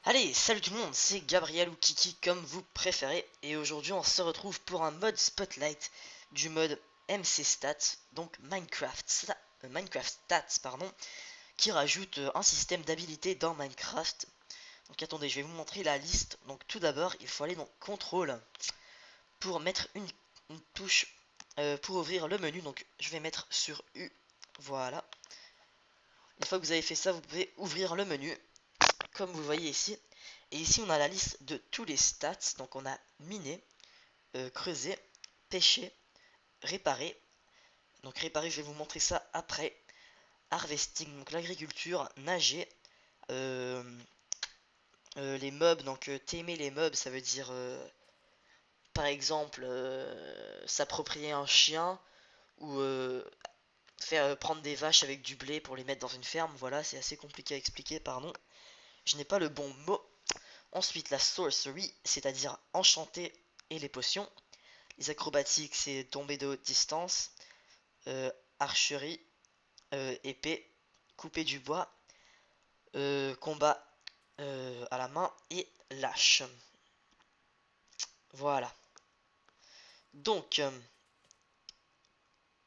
Allez, salut tout le monde, c'est Gabriel ou Kiki comme vous préférez, et aujourd'hui on se retrouve pour un mode Spotlight du mode MC Stats, donc Minecraft Stats, pardon, qui rajoute un système d'habilité dans Minecraft. Donc attendez, je vais vous montrer la liste. Donc tout d'abord, il faut aller dans Contrôle pour mettre une touche pour ouvrir le menu. Donc je vais mettre sur U, voilà. Une fois que vous avez fait ça, vous pouvez ouvrir le menu, comme vous voyez ici. Et ici, on a la liste de tous les stats. Donc, on a miné, creusé, pêché, réparé. Donc, réparer, je vais vous montrer ça après. Harvesting, donc l'agriculture, nager, euh, les mobs. Donc, t'aimer les mobs, ça veut dire, par exemple, s'approprier un chien ou faire prendre des vaches avec du blé pour les mettre dans une ferme. Voilà, c'est assez compliqué à expliquer, pardon. Je n'ai pas le bon mot. Ensuite, la sorcery, c'est-à-dire enchanter et les potions. Les acrobatiques, c'est tomber de haute distance. Archerie, épée, couper du bois, combat à la main et lâche. Voilà. Donc,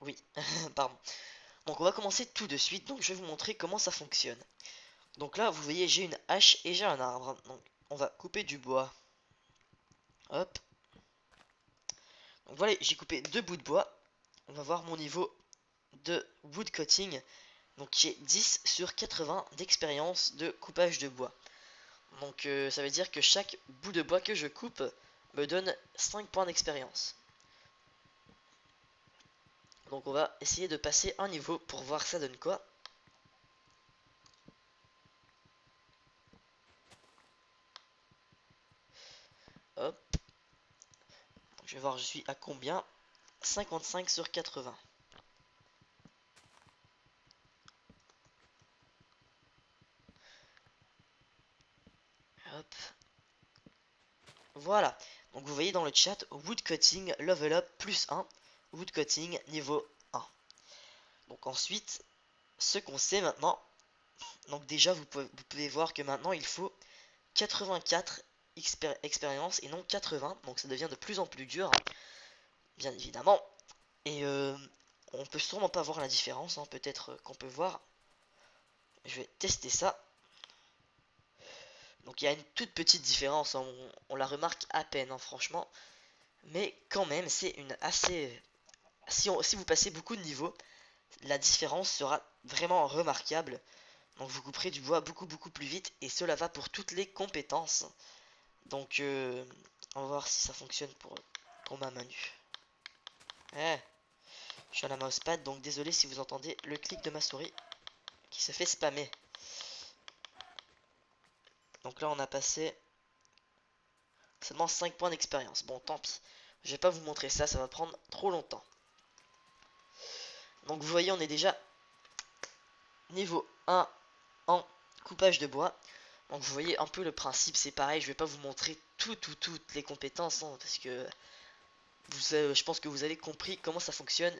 oui, pardon. Donc, on va commencer tout de suite. Donc, je vais vous montrer comment ça fonctionne. Donc là, vous voyez, j'ai une hache et j'ai un arbre. Donc, on va couper du bois. Hop. Donc voilà, j'ai coupé deux bouts de bois. On va voir mon niveau de woodcutting. Donc j'ai 10 sur 80 d'expérience de coupage de bois. Donc ça veut dire que chaque bout de bois que je coupe me donne 5 points d'expérience. Donc on va essayer de passer un niveau pour voir ça donne quoi. Hop. Donc, je vais voir je suis à combien. 55 sur 80. Hop. Voilà. Donc vous voyez dans le chat, woodcutting level up plus 1. Woodcutting niveau 1. Donc ensuite, ce qu'on sait maintenant. Donc déjà vous pouvez voir que maintenant il faut 84 expériences et non 80. Donc ça devient de plus en plus dur, bien évidemment. Et on peut sûrement pas voir la différence, hein. Peut-être qu'on peut voir. Je vais tester ça. Donc il y a une toute petite différence, hein. On la remarque à peine, hein, franchement. Mais quand même, c'est une assez... Si vous passez beaucoup de niveaux, la différence sera vraiment remarquable. Donc vous couperez du bois beaucoup plus vite. Et cela va pour toutes les compétences. Donc on va voir si ça fonctionne pour ma manu. Eh, je suis à la mousepad, donc désolé si vous entendez le clic de ma souris qui se fait spammer. Donc là on a passé seulement 5 points d'expérience. Bon, tant pis. Je vais pas vous montrer ça, ça va prendre trop longtemps. Donc vous voyez, on est déjà niveau 1 en coupage de bois. Donc vous voyez un peu le principe, c'est pareil. Je vais pas vous montrer toutes les compétences, hein, parce que je pense que vous avez compris comment ça fonctionne.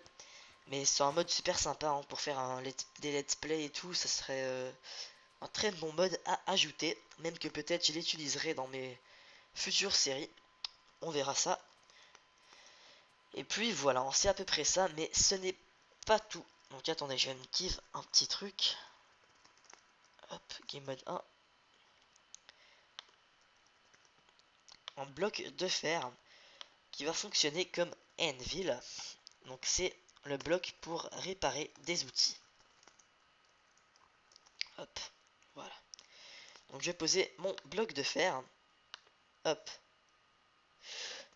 Mais c'est un mode super sympa, hein, pour faire des let's play et tout. Ça serait un très bon mode à ajouter. Même que peut-être je l'utiliserai dans mes futures séries. On verra ça. Et puis voilà, c'est à peu près ça, mais ce n'est pas tout. Donc attendez, je vais me give un petit truc. Hop, game mode 1. Un bloc de fer qui va fonctionner comme anvil. Donc c'est le bloc pour réparer des outils. Hop, voilà. Donc je vais poser mon bloc de fer. Hop.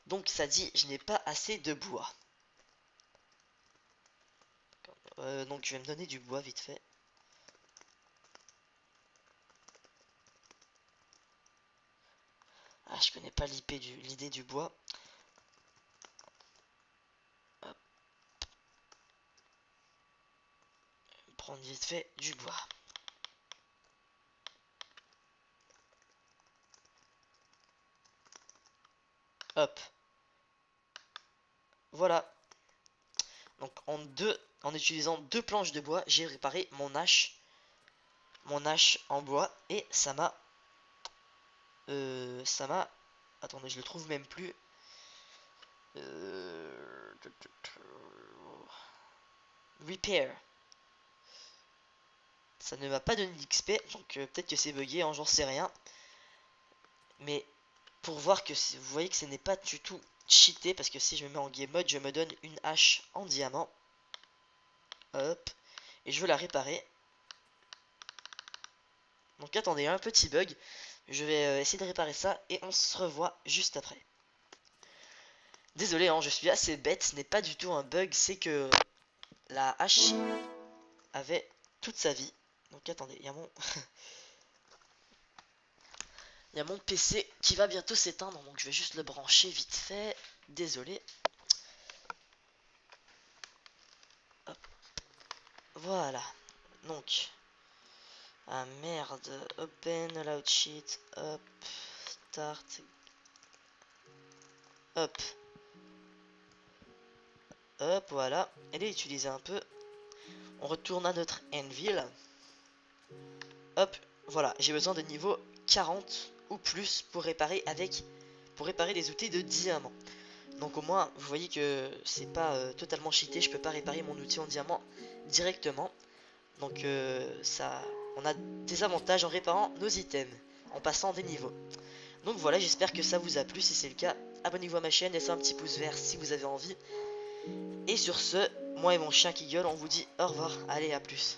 Donc ça dit, je n'ai pas assez de bois. Donc je vais me donner du bois vite fait. Ah, je connais pas l'idée du bois. Hop. Prendre vite fait du bois. Hop. Voilà. Donc en utilisant deux planches de bois, j'ai réparé mon hache en bois et ça m'a ça m'a... Attendez, je le trouve même plus. Repair. Ça ne m'a pas donné d'XP, donc peut-être que c'est bugué, hein, j'en sais rien. Mais pour voir que vous voyez que ce n'est pas du tout cheaté, parce que si je me mets en game mode, je me donne une hache en diamant. Hop. Et je veux la réparer. Donc attendez, il y a un petit bug. Je vais essayer de réparer ça et on se revoit juste après. Désolé, hein, je suis assez bête, ce n'est pas du tout un bug, c'est que la hache avait toute sa vie. Donc attendez, il y a mon... il y a mon PC qui va bientôt s'éteindre, donc je vais juste le brancher vite fait. Désolé. Hop. Voilà. Donc... Ah merde. Open, allow cheat. Hop. Start. Hop. Hop, voilà. Elle est utilisée un peu. On retourne à notre anvil. Hop, voilà. J'ai besoin de niveau 40 ou plus pour réparer les outils de diamant. Donc au moins, vous voyez que c'est pas totalement cheaté. Je peux pas réparer mon outil en diamant directement. Donc on a des avantages en réparant nos items, en passant des niveaux. Donc voilà, j'espère que ça vous a plu. Si c'est le cas, abonnez-vous à ma chaîne, laissez un petit pouce vert si vous avez envie. Et sur ce, moi et mon chien qui gueule, on vous dit au revoir. Allez, à plus.